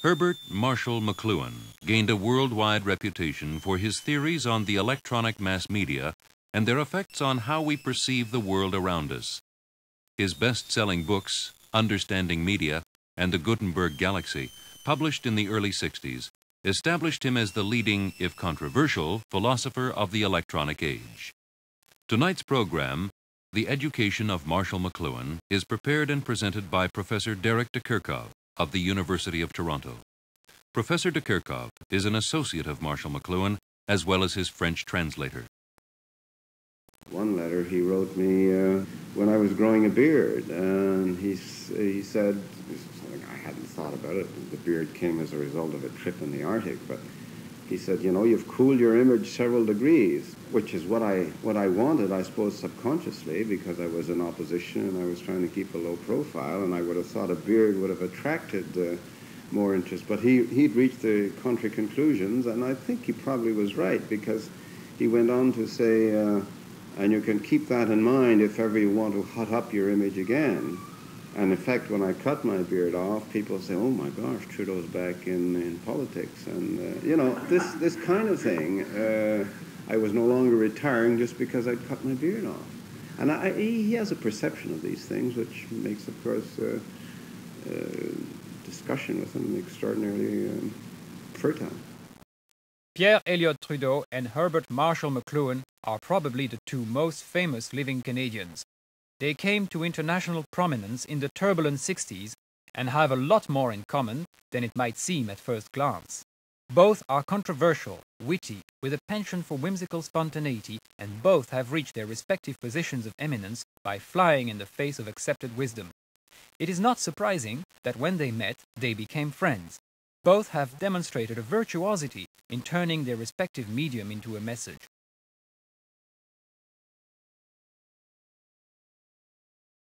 Herbert Marshall McLuhan gained a worldwide reputation for his theories on the electronic mass media and their effects on how we perceive the world around us. His best-selling books, Understanding Media and the Gutenberg Galaxy, published in the early 60s, established him as the leading, if controversial, philosopher of the electronic age. Tonight's program, The Education of Marshall McLuhan, is prepared and presented by Professor Derek de Kerkhoff of the University of Toronto. Professor de Kerkhoff is an associate of Marshall McLuhan as well as his French translator. One letter he wrote me when I was growing a beard, and he said, I hadn't thought about it, the beard came as a result of a trip in the Arctic, but he said, you know, you've cooled your image several degrees, which is what I wanted, I suppose, subconsciously, because I was in opposition and I was trying to keep a low profile, and I would have thought a beard would have attracted more interest. But he'd reached the contrary conclusions, and I think he probably was right, because he went on to say, and you can keep that in mind if ever you want to hot up your image again. And in fact, when I cut my beard off, people say, oh my gosh, Trudeau's back in politics. And, you know, this kind of thing, I was no longer retiring just because I'd cut my beard off. And he has a perception of these things, which makes, of course, discussion with him extraordinarily fertile. Pierre Elliott Trudeau and Herbert Marshall McLuhan are probably the two most famous living Canadians. They came to international prominence in the turbulent 60s and have a lot more in common than it might seem at first glance. Both are controversial, witty, with a penchant for whimsical spontaneity, and both have reached their respective positions of eminence by flying in the face of accepted wisdom. It is not surprising that when they met, they became friends. Both have demonstrated a virtuosity in turning their respective medium into a message.